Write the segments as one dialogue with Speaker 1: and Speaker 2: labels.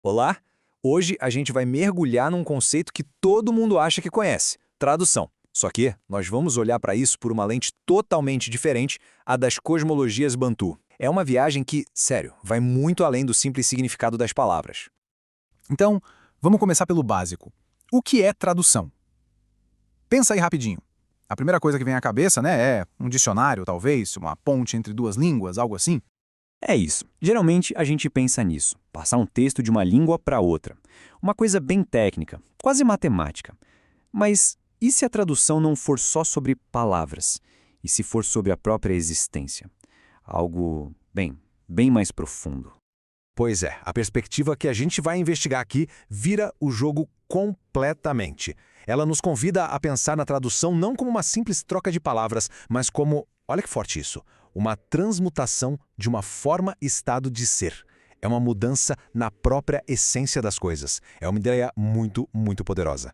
Speaker 1: Olá! Hoje a gente vai mergulhar num conceito que todo mundo acha que conhece: tradução. Só que nós vamos olhar para isso por uma lente totalmente diferente, a das cosmologias Bantu. É uma viagem que, sério, vai muito além do simples significado das palavras.
Speaker 2: Então, vamos começar pelo básico. O que é tradução? Pensa aí rapidinho. A primeira coisa que vem à cabeça, né, é um dicionário, talvez, uma ponte entre duas línguas, algo assim?
Speaker 3: É isso. Geralmente a gente pensa nisso, passar um texto de uma língua para outra. Uma coisa bem técnica, quase matemática. Mas e se a tradução não for só sobre palavras? E se for sobre a própria existência? Algo, bem mais profundo.
Speaker 4: Pois é, a perspectiva que a gente vai investigar aqui vira o jogo completamente. Ela nos convida a pensar na tradução não como uma simples troca de palavras, mas como, olha que forte isso, uma transmutação de uma forma-estado de ser. É uma mudança na própria essência das coisas. É uma ideia muito, muito poderosa.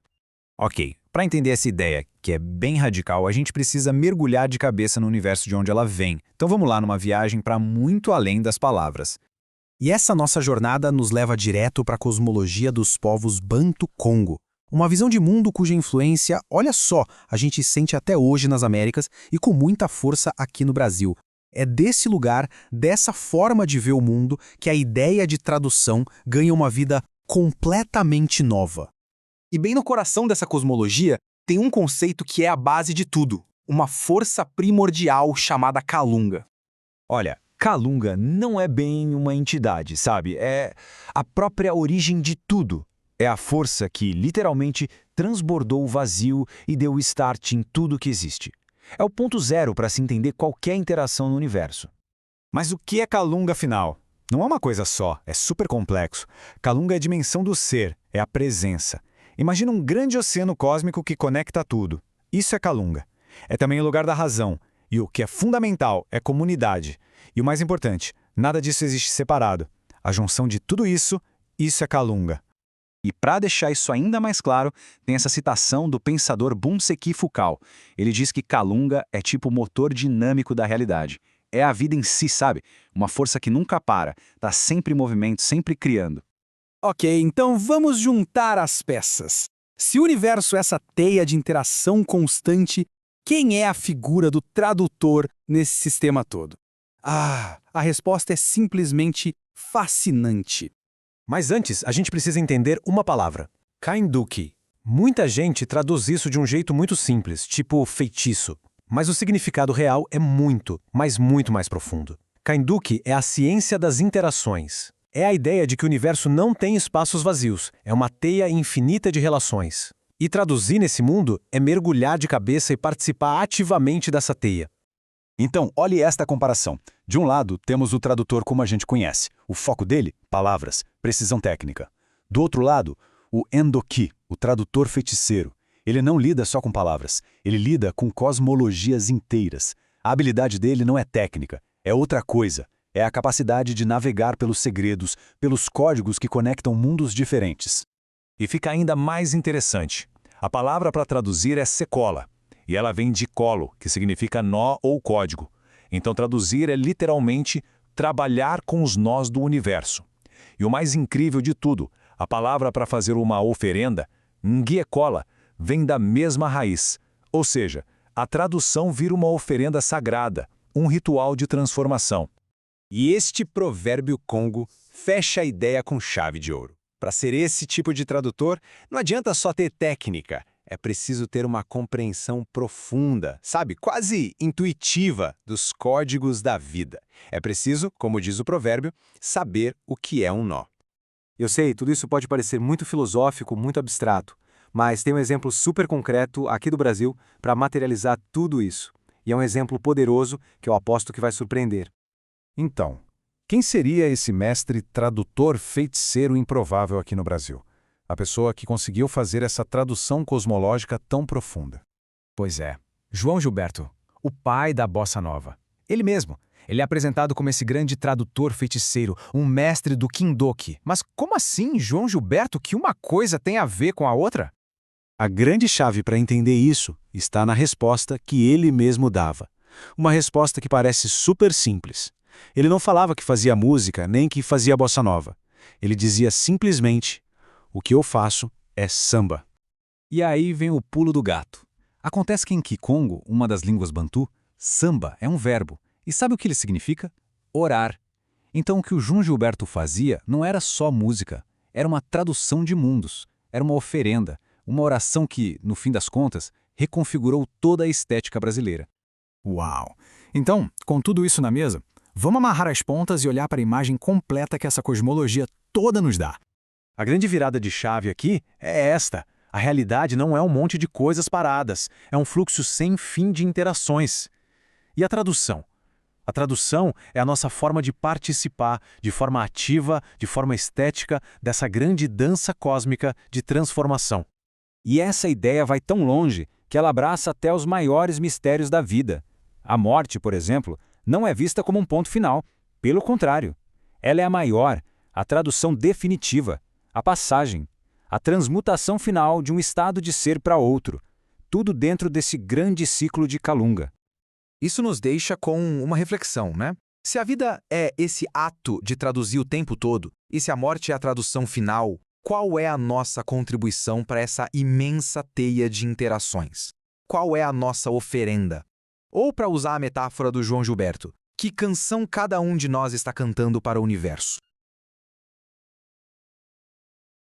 Speaker 1: Ok, para entender essa ideia, que é bem radical, a gente precisa mergulhar de cabeça no universo de onde ela vem. Então vamos lá numa viagem para muito além das palavras.
Speaker 2: E essa nossa jornada nos leva direto para a cosmologia dos povos Bantu-Congo. Uma visão de mundo cuja influência, olha só, a gente sente até hoje nas Américas e com muita força aqui no Brasil. É desse lugar, dessa forma de ver o mundo, que a ideia de tradução ganha uma vida completamente nova. E bem no coração dessa cosmologia tem um conceito que é a base de tudo, uma força primordial chamada Kalunga.
Speaker 3: Olha, Kalunga não é bem uma entidade, sabe? É a própria origem de tudo. É a força que, literalmente, transbordou o vazio e deu o start em tudo que existe. É o ponto zero para se entender qualquer interação no universo.
Speaker 1: Mas o que é Kalunga, afinal? Não é uma coisa só, é super complexo. Kalunga é a dimensão do ser, é a presença. Imagina um grande oceano cósmico que conecta tudo. Isso é Kalunga. É também o lugar da razão. E o que é fundamental é comunidade. E o mais importante, nada disso existe separado. A junção de tudo isso, isso é Kalunga.
Speaker 3: E para deixar isso ainda mais claro, tem essa citação do pensador Bunseki Fukao. Ele diz que Kalunga é tipo o motor dinâmico da realidade. É a vida em si, sabe? Uma força que nunca para, está sempre em movimento, sempre criando.
Speaker 2: Ok, então vamos juntar as peças. Se o universo é essa teia de interação constante, quem é a figura do tradutor nesse sistema todo? A resposta é simplesmente fascinante.
Speaker 4: Mas antes, a gente precisa entender uma palavra: Kainduki. Muita gente traduz isso de um jeito muito simples, tipo feitiço. Mas o significado real é muito, mas muito mais profundo. Kainduki é a ciência das interações. É a ideia de que o universo não tem espaços vazios, é uma teia infinita de relações. E traduzir nesse mundo é mergulhar de cabeça e participar ativamente dessa teia.
Speaker 3: Então, olhe esta comparação. De um lado, temos o tradutor como a gente conhece. O foco dele, palavras, precisão técnica. Do outro lado, o Endoki, o tradutor feiticeiro. Ele não lida só com palavras, ele lida com cosmologias inteiras. A habilidade dele não é técnica, é outra coisa. É a capacidade de navegar pelos segredos, pelos códigos que conectam mundos diferentes.
Speaker 4: E fica ainda mais interessante. A palavra para traduzir é sekola. E ela vem de colo, que significa nó ou código. Então traduzir é literalmente trabalhar com os nós do universo. E o mais incrível de tudo, a palavra para fazer uma oferenda, ngiekola, vem da mesma raiz. Ou seja, a tradução vira uma oferenda sagrada, um ritual de transformação.
Speaker 1: E este provérbio Congo fecha a ideia com chave de ouro. Para ser esse tipo de tradutor, não adianta só ter técnica. É preciso ter uma compreensão profunda, sabe, quase intuitiva dos códigos da vida. É preciso, como diz o provérbio, saber o que é um nó.
Speaker 5: Eu sei, tudo isso pode parecer muito filosófico, muito abstrato, mas tem um exemplo super concreto aqui do Brasil para materializar tudo isso. E é um exemplo poderoso que eu aposto que vai surpreender.
Speaker 4: Então, quem seria esse mestre tradutor feiticeiro improvável aqui no Brasil? A pessoa que conseguiu fazer essa tradução cosmológica tão profunda.
Speaker 2: Pois é, João Gilberto, o pai da Bossa Nova. Ele mesmo. Ele é apresentado como esse grande tradutor feiticeiro, um mestre do Kindoki. Mas como assim, João Gilberto, que uma coisa tem a ver com a outra?
Speaker 6: A grande chave para entender isso está na resposta que ele mesmo dava. Uma resposta que parece super simples. Ele não falava que fazia música nem que fazia bossa nova. Ele dizia simplesmente: o que eu faço é samba.
Speaker 4: E aí vem o pulo do gato. Acontece que em Kikongo, uma das línguas bantu, samba é um verbo. E sabe o que ele significa? Orar. Então o que o João Gilberto fazia não era só música, era uma tradução de mundos, era uma oferenda, uma oração que, no fim das contas, reconfigurou toda a estética brasileira.
Speaker 1: Uau! Então, com tudo isso na mesa, vamos amarrar as pontas e olhar para a imagem completa que essa cosmologia toda nos dá.
Speaker 3: A grande virada de chave aqui é esta. A realidade não é um monte de coisas paradas, é um fluxo sem fim de interações. E a tradução? A tradução é a nossa forma de participar, de forma ativa, de forma estética, dessa grande dança cósmica de transformação.
Speaker 5: E essa ideia vai tão longe que ela abraça até os maiores mistérios da vida. A morte, por exemplo, não é vista como um ponto final. Pelo contrário, ela é a maior, a tradução definitiva, a passagem, a transmutação final de um estado de ser para outro. Tudo dentro desse grande ciclo de Kalunga.
Speaker 2: Isso nos deixa com uma reflexão, né? Se a vida é esse ato de traduzir o tempo todo, e se a morte é a tradução final, qual é a nossa contribuição para essa imensa teia de interações? Qual é a nossa oferenda? Ou, para usar a metáfora do João Gilberto, que canção cada um de nós está cantando para o universo?